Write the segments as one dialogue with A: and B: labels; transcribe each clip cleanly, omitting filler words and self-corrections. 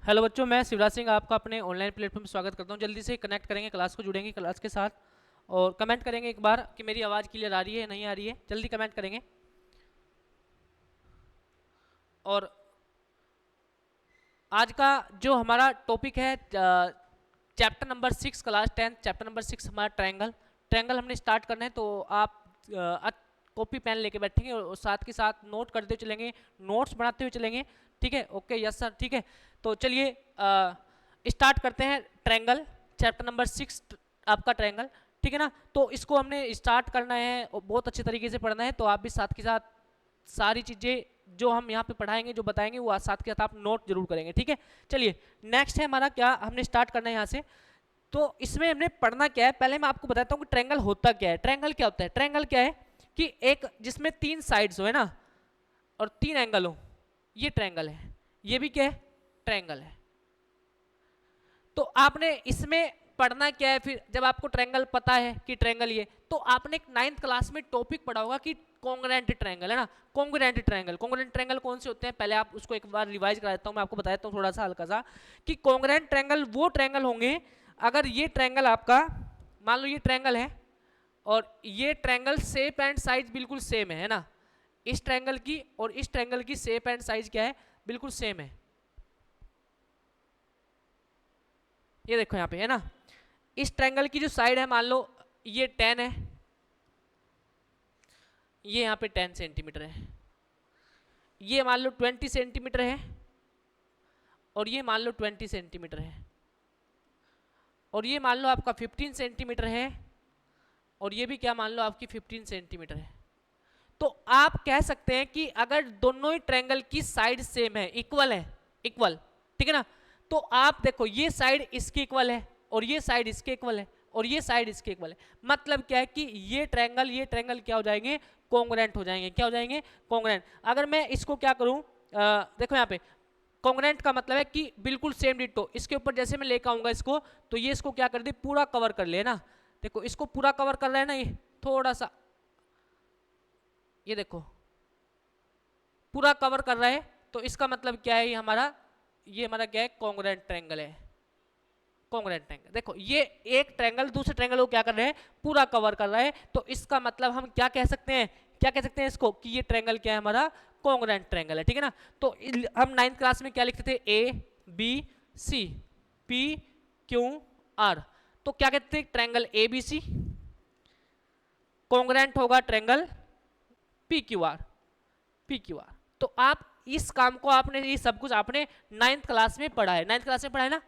A: Hello बच्चों, मैं शिवराज सिंह आपका अपने ऑनलाइन प्लेटफॉर्म में स्वागत करता हूं। जल्दी से कनेक्ट करेंगे, क्लास को जुड़ेंगे क्लास के साथ और कमेंट करेंगे एक बार कि मेरी आवाज़ क्लियर आ रही है नहीं आ रही है। जल्दी कमेंट करेंगे। और आज का जो हमारा टॉपिक है chapter number 6, class 10 chapter number 6 हमारा ट्रायंगल हमने स्टार्ट करना है। तो आप कॉपी पेन लेके बैठेंगे और साथ के साथ नोट करते चलेंगे, नोट्स बनाते हुए चलेंगे। ठीक है, ओके, यस सर, ठीक है। तो चलिए स्टार्ट करते हैं ट्रायंगल चैप्टर नंबर 6 आपका ट्रायंगल। ठीक है ना। तो इसको हमने स्टार्ट करना है और बहुत अच्छे तरीके से पढ़ना है। तो आप भी साथ के साथ सारी चीज़ें जो हम यहाँ पे पढ़ाएंगे, जो बताएंगे, वो साथ के साथ आप नोट जरूर करेंगे। ठीक है, चलिए नेक्स्ट है हमारा क्या हमने स्टार्ट करना है यहाँ से। तो इसमें हमने पढ़ना क्या है, पहले मैं आपको बताता हूँ कि ट्रायंगल होता क्या है। ट्रायंगल क्या होता है? ट्रायंगल क्या है कि एक जिसमें 3 साइड्स हो, है ना, और 3 एंगल हो, ये ट्रायंगल है। ये भी क्या है? ट्रायंगल है। तो आपने इसमें पढ़ना क्या है फिर जब आपको ट्रायंगल पता है कि ट्रायंगल ये, तो आपने एक 9th क्लास में टॉपिक पढ़ा होगा कि कॉन्ग्रुएंट ट्रायंगल, है ना। कॉन्ग्रुएंट ट्रायंगल कौन से होते हैं, पहले आप उसको एक बार रिवाइज करा देता हूं, मैं आपको बता देता हूं थोड़ा सा हल्का सा कि कॉन्ग्रुएंट ट्रायंगल वो ट्रायंगल होंगे अगर ये ट्रायंगल आपका, मान लो ये ट्रायंगल है और ये ट्रायंगल शेप एंड साइज बिल्कुल सेम है ना। इस ट्रायंगल की और इस ट्रायंगल की शेप एंड साइज क्या है? बिल्कुल सेम है। ये देखो यहाँ पे, है ना। इस ट्रायंगल की जो साइड है, मान लो ये 10 है, ये यहाँ पे 10 सेंटीमीटर है, ये मान लो 20 सेंटीमीटर है और ये मान लो 20 सेंटीमीटर है, और ये मान लो आपका 15 सेंटीमीटर है और ये भी क्या मान लो आपकी 15 सेंटीमीटर है। तो आप कह सकते हैं कि अगर दोनों ही ट्रायंगल की साइड सेम है, इक्वल है, इक्वल, ठीक है ना, तो आप देखो ये साइड इसके इक्वल है और ये साइड इसके इक्वल है और ये साइड इसके इक्वल है। मतलब क्या है कि ये ट्रायंगल क्या हो जाएंगे? कॉन्ग्रुएंट हो जाएंगे। क्या हो जाएंगे? कॉन्ग्रुएंट। अगर मैं इसको क्या करूं, देखो यहाँ पे कॉन्ग्रुएंट का मतलब है कि बिल्कुल सेम डिट्टो। इसके ऊपर जैसे मैं लेकर आऊंगा इसको, तो ये इसको क्या कर दे? पूरा कवर कर ले ना। देखो इसको पूरा कवर कर रहा है ना, ये थोड़ा सा, ये देखो पूरा कवर कर रहा है। तो इसका मतलब क्या है? ये हमारा क्या है? कॉन्ग्रुएंट ट्रायंगल है। कॉन्ग्रुएंट ट्रायंगल, देखो ये एक ट्रायंगल दूसरे ट्रायंगल को क्या कर रहे हैं? पूरा कवर कर रहा है। तो इसका मतलब हम क्या कह सकते हैं? क्या कह सकते हैं इसको कि ये ट्रायंगल क्या है? हमारा कॉन्ग्रुएंट ट्रायंगल है। ठीक है ना। तो हम 9th क्लास में क्या लिखते थे? A B C P Q R. तो क्या कहते थे? Triangle A B C congruent होगा ट्रायंगल पी क्यू आर। तो आप इस काम को आपने, ये सब कुछ आपने 9th क्लास में पढ़ा है। 9th क्लास में पढ़ा है ना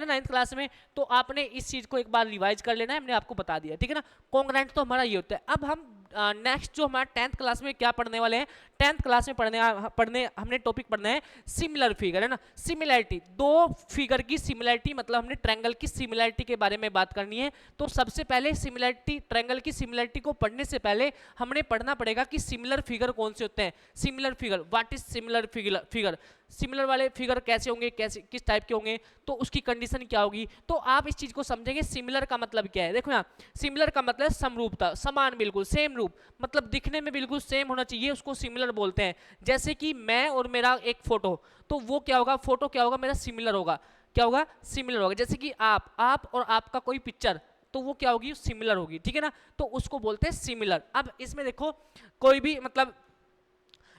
A: 9th क्लास में। तो आपने इस चीज को एक बार रिवाइज कर लेना है, हमने आपको बता दिया। ठीक है ना। कॉन्ग्रुएंट तो हमारा ये होता है। अब हम नेक्स्ट जो हमारा 10th क्लास में क्या पढ़ने वाले हैं, 10th क्लास में पढ़ने हमने टॉपिक पढ़ना है सिमिलर फिगर, है ना। सिमिलैरिटी, दो फिगर की सिमिलैरिटी, मतलब हमने ट्रायंगल की सिमिलैरिटी के बारे में बात करनी है। तो सबसे पहले सिमिलैरिटी, ट्रायंगल की सिमिलैरिटी को पढ़ने से पहले हमने पढ़ना पड़ेगा कि सिमिलर फिगर कौन से होते हैं। Similar figure, what is similar figure, similar वाले फिगर कैसे होंगे, कैसे किस टाइप के होंगे, तो उसकी कंडीशन क्या होगी। तो आप इस चीज को समझेंगे। सिमिलर का मतलब क्या है? देखो यहाँ सिमिलर का मतलब समरूपता, समान, बिल्कुल सेम रूप, मतलब दिखने में बिल्कुल सेम होना चाहिए, उसको सिमिलर बोलते हैं। जैसे कि मैं और मेरा एक फोटो, तो वो क्या होगा? फोटो क्या होगा? मेरा सिमिलर होगा। क्या होगा? सिमिलर होगा। जैसे कि आप और आपका कोई पिक्चर, तो वो क्या होगी? सिमिलर होगी। ठीक है ना। तो उसको बोलते हैं सिमिलर। अब इसमें देखो कोई भी, मतलब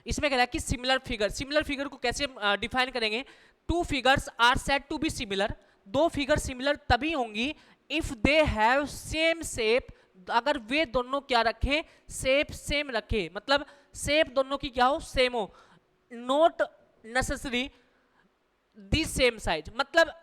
A: इसमें कह रहा है कि सिमिलर फिगर को कैसे डिफाइन करेंगे? Two figures are said to be similar, दो फिगर सिमिलर तभी होंगी if they have same shape, अगर वे दोनों क्या रखें? शेप सेम रखे, मतलब शेप दोनों की क्या हो? सेम हो। Not necessary the same size, मतलब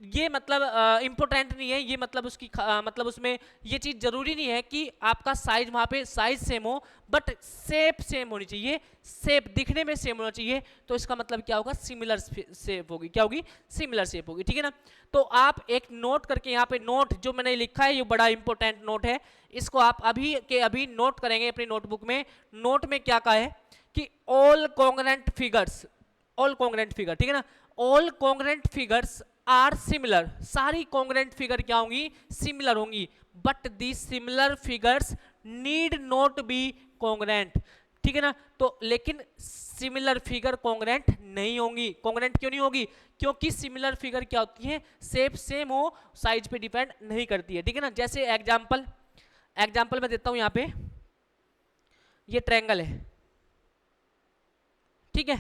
A: ये मतलब इंपॉर्टेंट नहीं है ये, मतलब उसकी मतलब उसमें ये चीज जरूरी नहीं है कि आपका साइज, वहां पे साइज सेम हो, बट शेप सेम होनी चाहिए, शेप दिखने में सेम होना चाहिए। तो इसका मतलब क्या होगा? सिमिलर शेप होगी। क्या होगी? सिमिलर शेप होगी। ठीक है ना। तो आप एक नोट करके, यहाँ पे नोट जो मैंने लिखा है ये बड़ा इंपॉर्टेंट नोट है, इसको आप अभी के अभी नोट करेंगे अपनी नोटबुक में। नोट में क्या कहा है कि all congruent figures, all congruent figure, ठीक है ना, all congruent figures are similar, सारी कॉन्ग्रुएंट फिगर क्या होंगी? सिमिलर होंगी। But the similar figures need not be congruent, ठीक है ना। तो लेकिन सिमिलर फिगर कॉन्ग्रेंट नहीं होंगी। कॉन्ग्रेंट क्यों नहीं होगी? क्योंकि सिमिलर फिगर क्या होती है, शेप सेम हो, साइज पे डिपेंड नहीं करती है, ठीक है ना। जैसे एग्जांपल मैं देता हूं, यहाँ पे ये ट्रायंगल है, ठीक है,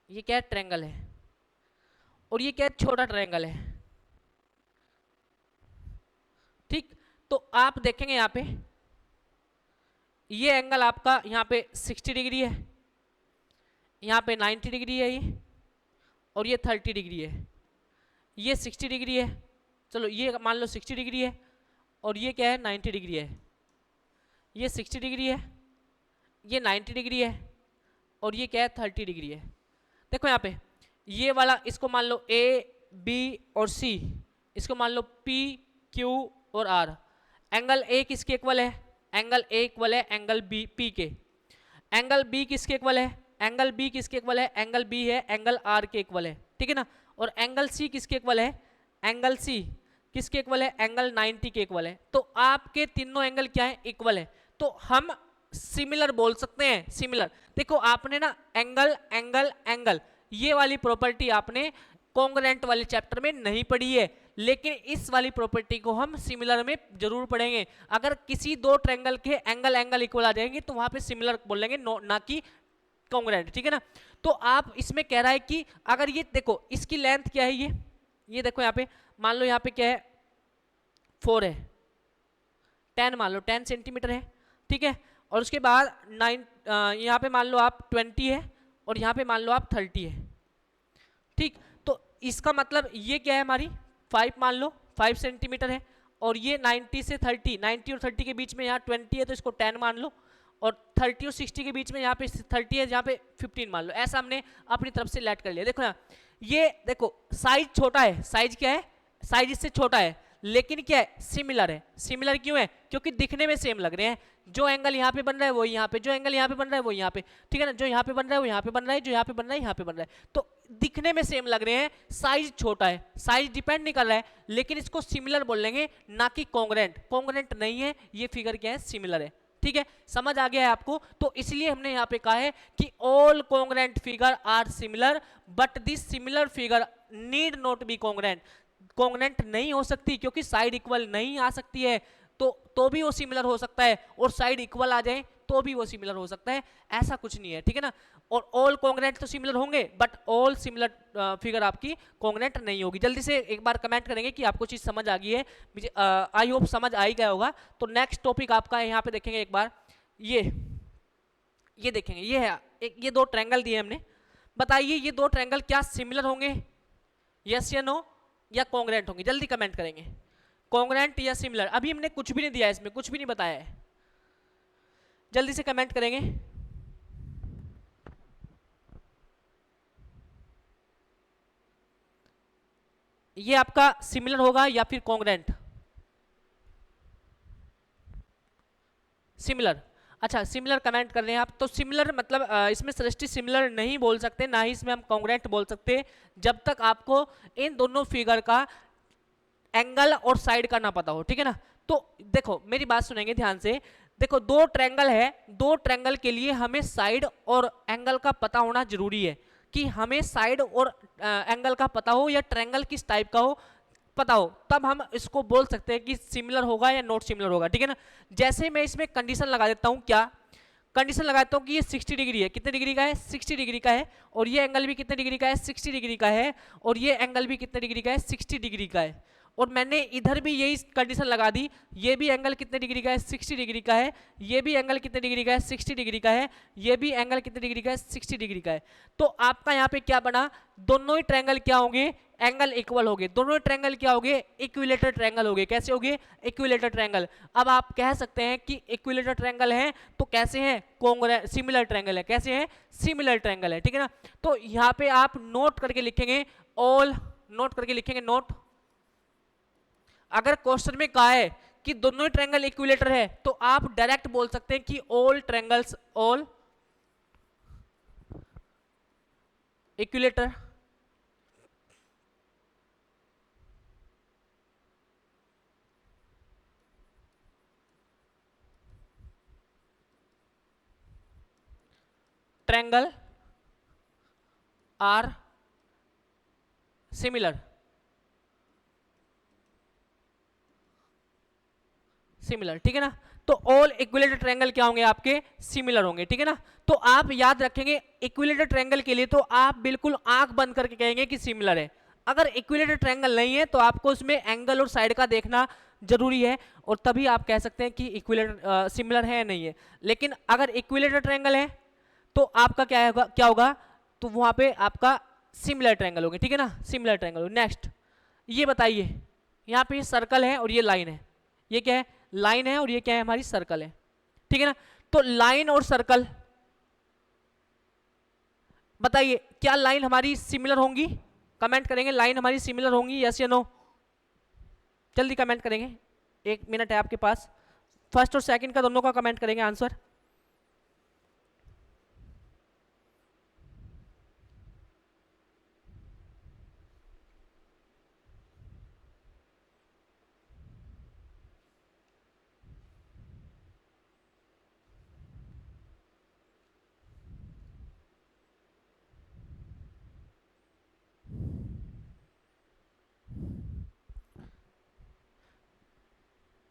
A: ये क्या है, ट्रायंगल है, और ये क्या है, छोटा ट्रायंगल है, ठीक। तो आप देखेंगे यहाँ पे ये एंगल आपका यहाँ पे 60 डिग्री है, यहाँ पे 90 डिग्री है ये, और ये 30 डिग्री है, ये 60 डिग्री है, चलो ये मान लो 60 डिग्री है, और ये क्या है, 90 डिग्री है, ये 60 डिग्री है, ये 90 डिग्री है, और ये क्या है, 30 डिग्री है। देखो यहाँ पे ये वाला, इसको मान लो ए बी और सी, इसको मान लो पी क्यू और आर। एंगल ए किसके इक्वल है, एंगल ए इक्वल है एंगल बी पी के। एंगल बी किसके इक्वल है, एंगल बी किसके इक्वल है, एंगल बी है एंगल आर के इक्वल है, ठीक है ना। और एंगल सी किसके इक्वल है, एंगल सी किसके इक्वल है, एंगल 90 के इक्वल है। तो आपके तीनों एंगल क्या है, इक्वल है, तो हम सिमिलर बोल सकते हैं, सिमिलर। देखो आपने ना एंगल एंगल एंगल ये वाली प्रॉपर्टी आपने कॉन्ग्रेंट वाले चैप्टर में नहीं पढ़ी है, लेकिन इस वाली प्रॉपर्टी को हम सिमिलर में जरूर पढ़ेंगे। अगर किसी दो ट्रायंगल के एंगल एंगल इक्वल आ जाएंगे तो वहां पे सिमिलर बोलेंगे, ना कि कॉन्ग्रेंट, ठीक है ना। तो आप इसमें कह रहा है कि अगर ये देखो इसकी लेंथ क्या है, ये देखो यहाँ पे मान लो यहाँ पे क्या है, 4 है, 10 मान लो 10 सेंटीमीटर है, ठीक है। और उसके बाद 9 यहाँ पे मान लो आप 20 है, और यहाँ पे मान लो आप 30 है, ठीक। तो इसका मतलब ये क्या है, हमारी 5 मान लो 5 सेंटीमीटर है, और ये 90 से 30, 90 और 30 के बीच में यहाँ 20 है तो इसको 10 मान लो, और 30 और 60 के बीच में यहाँ पे 30 है, यहाँ पे 15 मान लो। ऐसा हमने अपनी तरफ से लेट कर लिया। देखो ना ये देखो साइज छोटा है, साइज क्या है, साइज इससे छोटा है, लेकिन क्या है, सिमिलर है। सिमिलर क्यों है, क्योंकि दिखने में सेम लग रहे हैं। जो एंगल यहाँ पे बन रहा है वो यहाँ पे, जो एंगल यहाँ पे बन रहा है वो यहाँ पे, ठीक है ना। जो यहाँ पे बन रहा है वो यहाँ पे बन रहा है, जो यहाँ पे बन रहा है यहाँ पे बन रहा है, तो दिखने में सेम लग रहे हैं, साइज छोटा है, साइज डिपेंड नहीं कर रहा है, लेकिन इसको सिमिलर बोलेंगे, ना कि कॉन्ग्रेंट। कॉन्ग्रेंट नहीं है, ये फिगर क्या है, सिमिलर है, ठीक है। समझ आ गया है आपको? तो इसलिए हमने यहाँ पे कहा है कि all congruent figure are similar, but this similar figure need not be congruent. Congruent नहीं हो सकती क्योंकि साइड इक्वल नहीं आ सकती है, तो भी वो सिमिलर हो सकता है, और साइड इक्वल आ जाए तो भी वो सिमिलर हो सकता है, ऐसा कुछ नहीं है, ठीक है ना। और ऑल कॉन्ग्रेंट तो सिमिलर होंगे, बट ऑल सिमिलर फिगर आपकी कॉन्ग्रेंट नहीं होगी। जल्दी से एक बार कमेंट करेंगे कि आपको चीज समझ आ गई है, मुझे आई होप समझ आ ही गया होगा। तो नेक्स्ट टॉपिक आपका यहाँ पे देखेंगे एक बार, ये देखेंगे, ये है ये दो ट्रायंगल दिए हमने, बताइए ये दो ट्रायंगल क्या सिमिलर होंगे, यस या नो, या कॉन्ग्रेंट होंगे? जल्दी कमेंट करेंगे, कॉन्ग्रेंट या सिमिलर। अभी हमने कुछ भी नहीं दिया है, इसमें कुछ भी नहीं बताया है, जल्दी से कमेंट करेंगे। ये आपका सिमिलर होगा या फिर कॉन्ग्रेंट? सिमिलर, अच्छा सिमिलर कमेंट कर रहे हैं आप। तो सिमिलर मतलब इसमें सृष्टि सिमिलर नहीं बोल सकते, ना ही इसमें हम कॉन्ग्रेंट बोल सकते, जब तक आपको इन दोनों फिगर का एंगल और साइड का ना पता हो, ठीक है ना। तो देखो मेरी बात सुनेंगे ध्यान से, देखो दो ट्रायंगल है, दो ट्रायंगल के लिए हमें साइड और एंगल का पता होना जरूरी है, कि हमें साइड और एंगल का पता हो या ट्रायंगल किस टाइप का हो पता हो, तब हम इसको बोल सकते हैं कि सिमिलर होगा या नॉट सिमिलर होगा, ठीक है ना। जैसे मैं इसमें कंडीशन लगा देता हूं, क्या कंडीशन लगाता हूं कि ये 60 डिग्री है, कितने डिग्री का है, 60 डिग्री का है, और ये एंगल भी कितने डिग्री का है, 60 डिग्री का है, और ये एंगल भी कितने डिग्री का है, 60 डिग्री का है। और मैंने इधर भी यही कंडीशन लगा दी, ये भी एंगल कितने डिग्री का है, 60 डिग्री का है, ये भी एंगल कितने डिग्री का है, 60 डिग्री का है, ये भी एंगल कितने डिग्री का है, 60 डिग्री का है। तो आपका यहाँ पे क्या बना, दोनों ही ट्रायंगल क्या होंगे, एंगल इक्वल होंगे, दोनों ही ट्रायंगल क्या होंगे, इक्विलेटर ट्रायंगल होंगे। कैसे होंगे, इक्विलेटर ट्रायंगल। अब आप कह सकते हैं कि इक्विलेटर ट्रायंगल है तो कैसे हैं, कॉन्ग्रेंट सिमिलर ट्रायंगल है, कैसे हैं, सिमिलर ट्रायंगल है, ठीक है ना। तो यहाँ पे आप नोट करके लिखेंगे, ऑल नोट करके लिखेंगे, नोट। अगर क्वेश्चन में कहा है कि दोनों ही ट्रायंगल इक्विलेटर है तो आप डायरेक्ट बोल सकते हैं कि all triangles, all equilateral. Triangle are similar, similar, ठीक है ना। तो ऑल इक्विलेटरल ट्रायंगल क्या होंगे आपके, सिमिलर होंगे, ठीक है ना। तो आप याद रखेंगे इक्विलेटरल ट्रायंगल के लिए तो आप बिल्कुल आंख बंद करके कहेंगे कि सिमिलर है। अगर इक्विलेटरल ट्रायंगल नहीं है तो आपको उसमें एंगल और साइड का देखना जरूरी है, और तभी आप कह सकते हैं कि इक्विलेटरल सिमिलर है या नहीं है। लेकिन अगर इक्विलेटरल ट्रायंगल है तो आपका क्या होगा, तो वहां पे आपका सिमिलर ट्रायंगल होंगे, ठीक है ना, सिमिलर ट्रायंगल। नेक्स्ट ये बताइए, यहाँ पे सर्कल है और ये लाइन है, ये क्या है, लाइन है, और ये क्या है, हमारी सर्कल है, ठीक है ना। तो लाइन और सर्कल, बताइए क्या लाइन हमारी सिमिलर होंगी, कमेंट करेंगे लाइन हमारी सिमिलर होंगी, यस या नो, जल्दी कमेंट करेंगे, 1 मिनट है आपके पास, फर्स्ट और सेकंड का दोनों का कमेंट करेंगे आंसर।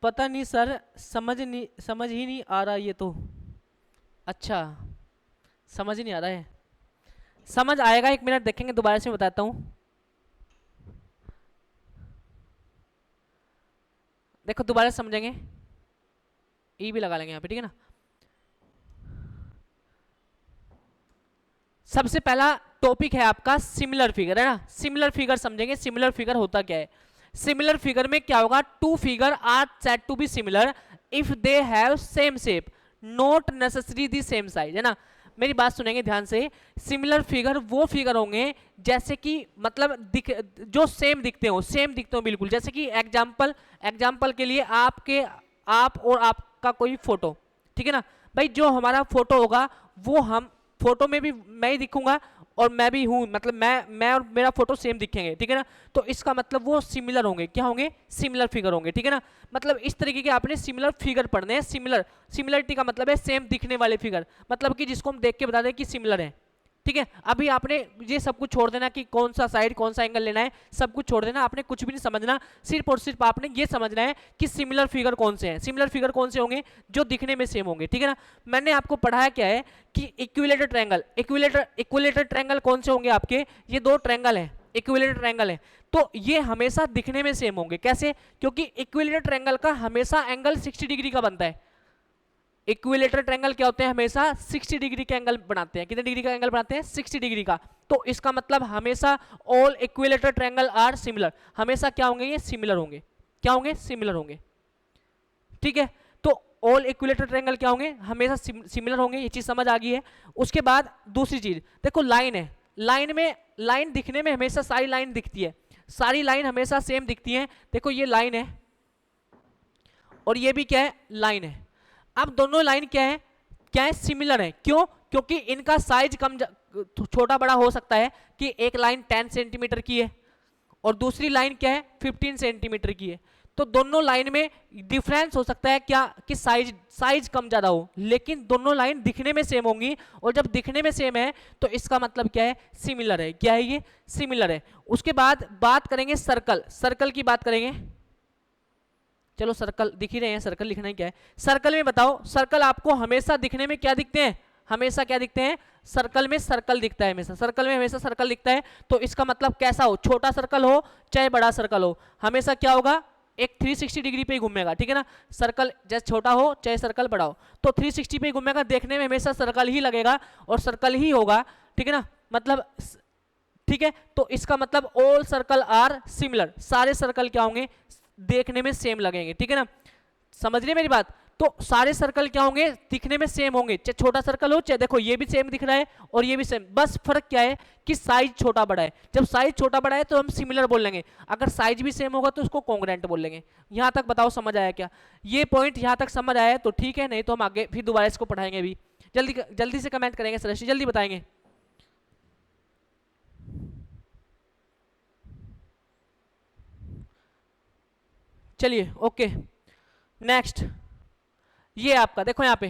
A: पता नहीं सर, समझ ही नहीं आ रहा ये तो, अच्छा समझ ही नहीं आ रहा है, समझ आएगा, 1 मिनट देखेंगे, दोबारा से बताता हूँ। देखो दोबारा समझेंगे, ई भी लगा लेंगे यहाँ पे, ठीक है ना। सबसे पहला टॉपिक है आपका सिमिलर फिगर, है ना, सिमिलर फिगर समझेंगे, सिमिलर फिगर होता क्या है। सिमिलर फिगर में क्या होगा, two figure are said to be similar if they have same shape not necessary the same size, है ना। मेरी बात सुनेंगे ध्यान से, सिमिलर फिगर वो फिगर होंगे जैसे कि मतलब जो सेम दिखते हो, सेम दिखते हो बिल्कुल, जैसे कि एग्जाम्पल के लिए आप और आपका कोई फोटो, ठीक है ना। भाई जो हमारा फोटो होगा वो हम फोटो में भी मैं ही दिखूंगा और मैं भी हूं, मतलब मैं और मेरा फोटो सेम दिखेंगे, ठीक है ना। तो इसका मतलब वो सिमिलर होंगे, क्या होंगे, सिमिलर फिगर होंगे, ठीक है ना। मतलब इस तरीके के आपने सिमिलर फिगर पढ़ने हैं। सिमिलरिटी का मतलब है सेम दिखने वाले फिगर, मतलब कि जिसको हम देख के बता दें कि सिमिलर है, ठीक है। अभी आपने ये सब कुछ छोड़ देना कि कौन सा साइड कौन सा एंगल लेना है, सब कुछ छोड़ देना, आपने कुछ भी नहीं समझना, सिर्फ और सिर्फ आपने ये समझना है कि सिमिलर फिगर कौन से हैं। सिमिलर फिगर कौन से होंगे, जो दिखने में सेम होंगे, ठीक है ना। मैंने आपको पढ़ाया क्या है कि इक्विलेटर ट्रायंगल कौन से होंगे आपके, ये दो ट्रायंगल है, इक्विलेटर ट्रायंगल है, तो ये हमेशा दिखने में सेम होंगे। कैसे, क्योंकि इक्विलेटर ट्रायंगल का हमेशा एंगल 60 डिग्री का बनता है। इक्विलेटर ट्रायंगल क्या होते हैं, हमेशा 60 डिग्री का एंगल बनाते हैं। कितने डिग्री का एंगल बनाते हैं, 60 डिग्री का। तो इसका मतलब हमेशा all equilateral triangle are similar, हमेशा क्या होंगे, ये सिमिलर होंगे, क्या होंगे, सिमिलर होंगे, ठीक है। तो ऑल इक्विलेटर ट्रायंगल क्या होंगे, हमेशा सिमिलर होंगे, ये चीज समझ आ गई है। उसके बाद दूसरी चीज देखो, लाइन है, लाइन दिखने में हमेशा सारी लाइन दिखती है, सारी लाइन हमेशा सेम दिखती है। देखो ये लाइन है और ये भी क्या है, लाइन है। अब दोनों लाइन क्या है, सिमिलर है। क्यों, क्योंकि इनका साइज छोटा बड़ा हो सकता है, कि एक लाइन 10 सेंटीमीटर की है और दूसरी लाइन क्या है, 15 सेंटीमीटर की है। तो दोनों लाइन में डिफरेंस हो सकता है क्या, कि साइज कम ज्यादा हो, लेकिन दोनों लाइन दिखने में सेम होंगी, और जब दिखने में सेम है तो इसका मतलब क्या है, सिमिलर है। क्या है ये, सिमिलर है। उसके बाद बात करेंगे सर्कल की बात करेंगे। चलो सर्कल दिख ही रहे हैं, सर्कल लिखना ही क्या है। सर्कल में बताओ, सर्कल आपको हमेशा दिखने में क्या दिखते हैं, हमेशा क्या दिखते हैं, सर्कल में सर्कल दिखता है, हमेशा सर्कल में हमेशा सर्कल दिखता है। तो इसका मतलब कैसा हो, छोटा सर्कल हो चाहे बड़ा सर्कल हो, हमेशा क्या होगा, एक 360 डिग्री पे ही घूमेगा, ठीक है ना। सर्कल जैसे छोटा हो चाहे सर्कल बड़ा हो, तो 360 पे ही घूमेगा, देखने में हमेशा सर्कल ही लगेगा और सर्कल ही होगा, ठीक है ना। मतलब ठीक है, तो इसका मतलब ऑल सर्कल आर सिमिलर, सारे सर्कल क्या होंगे, देखने में सेम लगेंगे, ठीक है ना। समझ रहे मेरी बात। तो सारे सर्कल क्या होंगे, दिखने में सेम होंगे, चाहे छोटा सर्कल हो चाहे, देखो ये भी सेम दिख रहा है और ये भी सेम, बस फर्क क्या है कि साइज छोटा बड़ा है। जब साइज छोटा बड़ा है तो हम सिमिलर बोल लेंगे, अगर साइज भी सेम होगा तो उसको कॉन्ग्रुएंट बोल लेंगे। यहां तक बताओ समझ आया क्या, ये पॉइंट यहां तक समझ आया तो ठीक है, नहीं तो हम आगे फिर दोबारा इसको पढ़ाएंगे भी। जल्दी से कमेंट करेंगे, सर जल्दी बताएंगे। चलिए ओके, नेक्स्ट ये आपका देखो यहाँ पे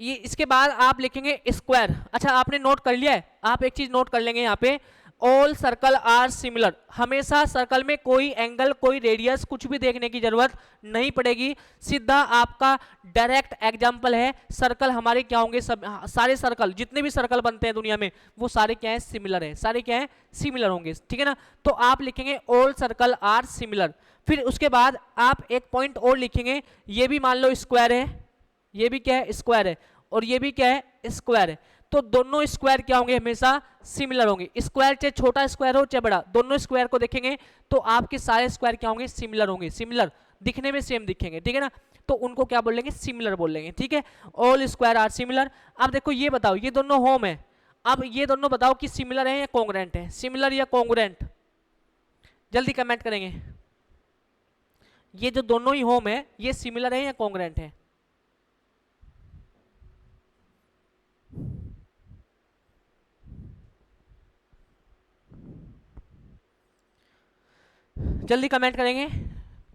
A: ये इसके बाद आप लिखेंगे स्क्वायर। अच्छा आपने नोट कर लिया है, आप एक चीज नोट कर लेंगे यहाँ पे, ऑल सर्कल आर सिमिलर। हमेशा सर्कल में कोई एंगल, कोई रेडियस, कुछ भी देखने की जरूरत नहीं पड़ेगी, सीधा आपका डायरेक्ट एग्जांपल है। सर्कल हमारे क्या होंगे, सब सारे सर्कल, जितने भी सर्कल बनते हैं दुनिया में, वो सारे क्या है, सिमिलर है, सारे क्या है, सिमिलर होंगे, ठीक है ना। तो आप लिखेंगे ऑल सर्कल आर सिमिलर। फिर उसके बाद आप एक पॉइंट और लिखेंगे, ये भी मान लो स्क्वायर है, ये भी क्या है, स्क्वायर है, और ये भी क्या है, स्क्वायर है। तो दोनों स्क्वायर क्या होंगे, हमेशा सिमिलर होंगे। स्क्वायर चाहे छोटा स्क्वायर हो चाहे बड़ा, दोनों स्क्वायर को देखेंगे तो आपके सारे स्क्वायर क्या होंगे, सिमिलर होंगे, सिमिलर दिखने में सेम दिखेंगे, ठीक है ना। तो उनको क्या बोल लेंगे, सिमिलर बोल लेंगे, ठीक है। All square are similar. अब देखो ये बताओ, ये दोनों होम है, अब ये दोनों बताओ कि सिमिलर है या कॉन्ग्रुएंट है, सिमिलर या कॉन्ग्रुएंट, जल्दी कमेंट करेंगे। ये जो दोनों ही होम है, ये सिमिलर है या कॉन्ग्रुएंट है? जल्दी कमेंट करेंगे।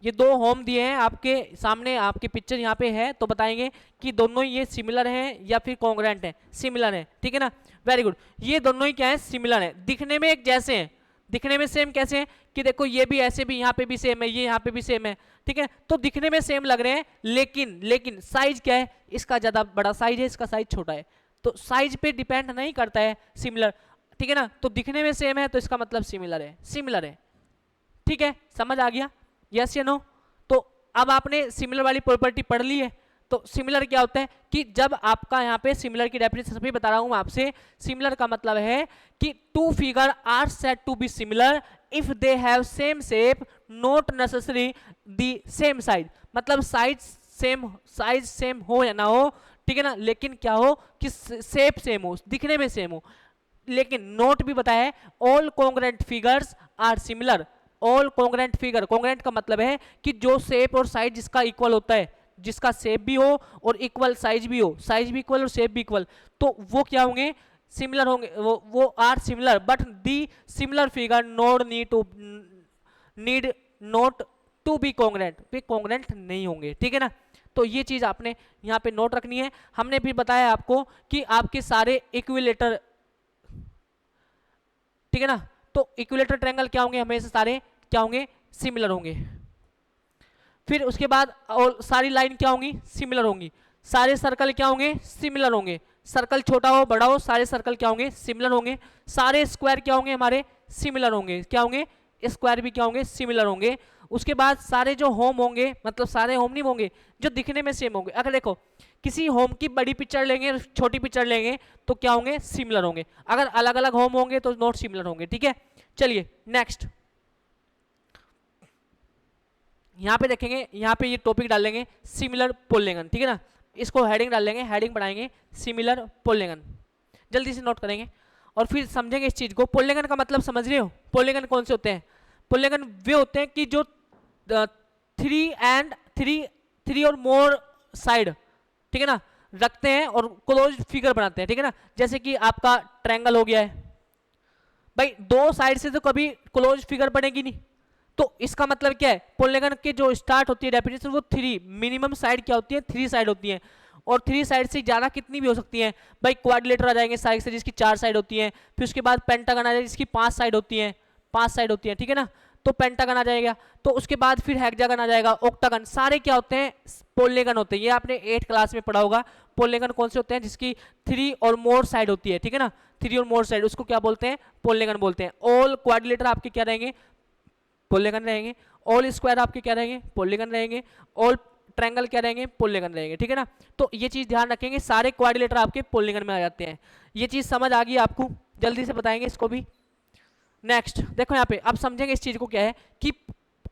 A: ये दो होम दिए हैं आपके सामने, आपके पिक्चर यहाँ पे है, तो बताएंगे कि दोनों ये सिमिलर हैं या फिर कॉन्ग्रुएंट है, सिमिलर है, ठीक है ना। वेरी गुड, ये दोनों ही क्या है, सिमिलर है, दिखने में एक जैसे हैं। दिखने में सेम कैसे हैं कि देखो ये भी ऐसे भी, यहाँ पे भी सेम है, ये यहाँ पे भी सेम है, ठीक है। तो दिखने में सेम लग रहे हैं, लेकिन साइज क्या है, इसका ज्यादा बड़ा साइज है, इसका साइज छोटा है, तो साइज पे डिपेंड नहीं करता है सिमिलर, ठीक है ना। तो दिखने में सेम है तो इसका मतलब सिमिलर है, सिमिलर है, ठीक है, समझ आ गया, यस या नो। तो अब आपने सिमिलर वाली प्रॉपर्टी पढ़ ली है। तो सिमिलर क्या होता है कि जब आपका यहाँ पे सिमिलर की डेफिनेशन भी बता रहा हूं मैं आपसे, सिमिलर का मतलब है कि two figure are said to be similar if they have same shape, not necessary the same size. मतलब साइज सेम हो या ना हो, ठीक है ना, लेकिन क्या हो कि शेप सेम हो, दिखने में सेम हो। लेकिन नोट भी बताया है, all congruent figures are similar. All congruent figure, congruent का मतलब है कि जो शेप और साइज जिसका इक्वल होता है, जिसका शेप भी हो और इक्वल साइज भी हो, साइज भी इक्वल और शेप भी इक्वल, तो वो क्या होंगे, सिमिलर होंगे, वो are similar. But the similar figure need not to be congruent, वे कॉन्ग्रुएंट नहीं होंगे, ठीक है ना। तो ये चीज आपने यहाँ पे नोट रखनी है। हमने भी बताया आपको कि आपके सारे इक्विलेटर, ठीक है ना, तो इक्विलेटर ट्रायंगल क्या होंगे, हमेशा सारे क्या होंगे, सिमिलर होंगे। फिर उसके बाद और सारी लाइन क्या होंगी, सिमिलर होंगी। सारे सर्कल क्या होंगे, सिमिलर होंगे। सर्कल छोटा हो बड़ा हो, सारे सर्कल क्या होंगे, सिमिलर होंगे। सारे स्क्वायर क्या होंगे, हमारे सिमिलर होंगे। क्या होंगे, स्क्वायर भी क्या होंगे, सिमिलर होंगे। उसके बाद सारे जो होम होंगे, मतलब सारे होम नहीं होंगे, जो दिखने में सेम होंगे। अगर देखो किसी होम की बड़ी पिक्चर लेंगे, छोटी पिक्चर लेंगे, तो क्या होंगे, सिमिलर होंगे। अगर अलग अलग होम होंगे तो नॉट सिमिलर होंगे, ठीक है। चलिए नेक्स्ट, यहाँ पे देखेंगे, यहाँ पे ये टॉपिक डाल लेंगे सिमिलर पोलेगन, ठीक है ना। इसको हेडिंग डाल लेंगे, हेडिंग बनाएंगे सिमिलर पोलेगन, जल्दी से नोट करेंगे और फिर समझेंगे इस चीज को। पोलेगन का मतलब समझ रहे हो, पोलेगन कौन से होते हैं? पोलेगन वे होते हैं कि जो थ्री और मोर साइड, ठीक है ना, रखते हैं और क्लोज फिगर बनाते हैं, ठीक है ना। जैसे कि आपका ट्रायंगल हो गया है भाई, दो साइड से तो कभी क्लोज फिगर बनेगी नहीं, तो इसका मतलब क्या है, पोलेगन के जो स्टार्ट होती है डेफिनेशन, वो थ्री, मिनिमम साइड क्या होती है, थ्री साइड होती है। और थ्री साइड से ज्यादा कितनी भी हो सकती है भाई, क्वाड्रिलेटर आ जाएंगे साइड से जिसकी चार साइड होती है। फिर उसके बाद पेंटागन आ जाएगी जिसकी पांच साइड होती है, पांच साइड होती है, ठीक है ना। तो पेंटागन आ जाएगा, तो उसके बाद फिर हेक्सागन आ जाएगा, ऑक्टागन, सारे क्या होते हैं, पोलेगन होते हैं। ये आपने 8th क्लास में पढ़ा होगा। पोलेगन कौन से होते हैं, जिसकी थ्री और मोर साइड होती है, ठीक है ना, थ्री और मोर साइड, उसको क्या बोलते हैं, पोलेगन बोलते हैं। ऑल क्वाड्रिलेटर आपके क्या रहेंगे, पोलेगन रहेंगे। ऑल स्क्वायर आपके क्या रहेंगे, पोलेगन रहेंगे। ऑल ट्रायंगल क्या रहेंगे, पोलेगन रहेंगे, ठीक है ना। तो ये चीज ध्यान रखेंगे, सारे क्वाड्रिलेटर आपके पोलेगन में आ जाते हैं। ये चीज समझ आ गई आपको, जल्दी से बताएंगे इसको भी। नेक्स्ट देखो यहाँ पे, अब समझेंगे इस चीज को, क्या है कि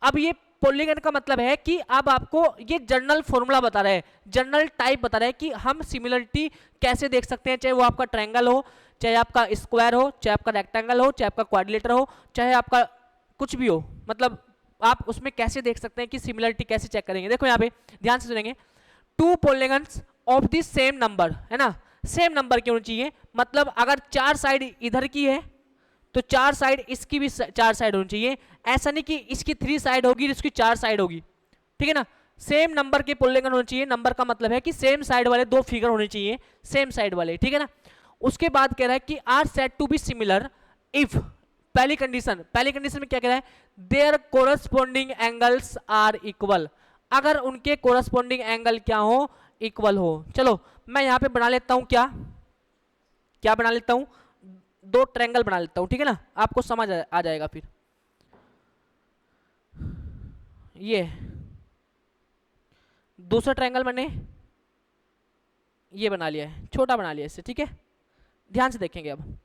A: अब ये पोलीगन का मतलब है कि अब आपको ये जनरल फॉर्मूला बता रहे हैं, जनरल टाइप बता रहे हैं कि हम सिमिलरिटी कैसे देख सकते हैं, चाहे वो आपका ट्रायंगल हो, चाहे आपका स्क्वायर हो, चाहे आपका रेक्टेंगल हो, चाहे आपका क्वाड्रिलेटर हो, चाहे आपका कुछ भी हो, मतलब आप उसमें कैसे देख सकते हैं कि सिमिलरिटी कैसे चेक करेंगे। देखो यहाँ पे ध्यान से सुनेंगे, two polygons of the same number, है ना, सेम नंबर की होनी चाहिए। मतलब अगर चार साइड इधर की है तो चार साइड इसकी भी चार साइड होनी चाहिए। ऐसा नहीं कि इसकी थ्री साइड होगी इसकी चार साइड होगी, ठीक है ना। सेम नंबर के पोलिगन होने चाहिए, नंबर का मतलब है कि सेम साइड वाले दो फिगर होने चाहिए, सेम साइड वाले, ठीक है ना। उसके बाद कह रहा है कि are said to be similar if, पहली कंडीशन में क्या कह रहा है, their corresponding angles are equal, अगर उनके कोरस्पॉन्डिंग एंगल क्या हो, इक्वल हो। चलो मैं यहां पे बना लेता हूं, क्या बना लेता हूं, दो ट्रायंगल बना लेता हूं, ठीक है ना, आपको समझ आ जाएगा फिर। ये दूसरा ट्रायंगल मैंने ये बना लिया है, छोटा बना लिया इससे, ठीक है। ध्यान से देखेंगे अब,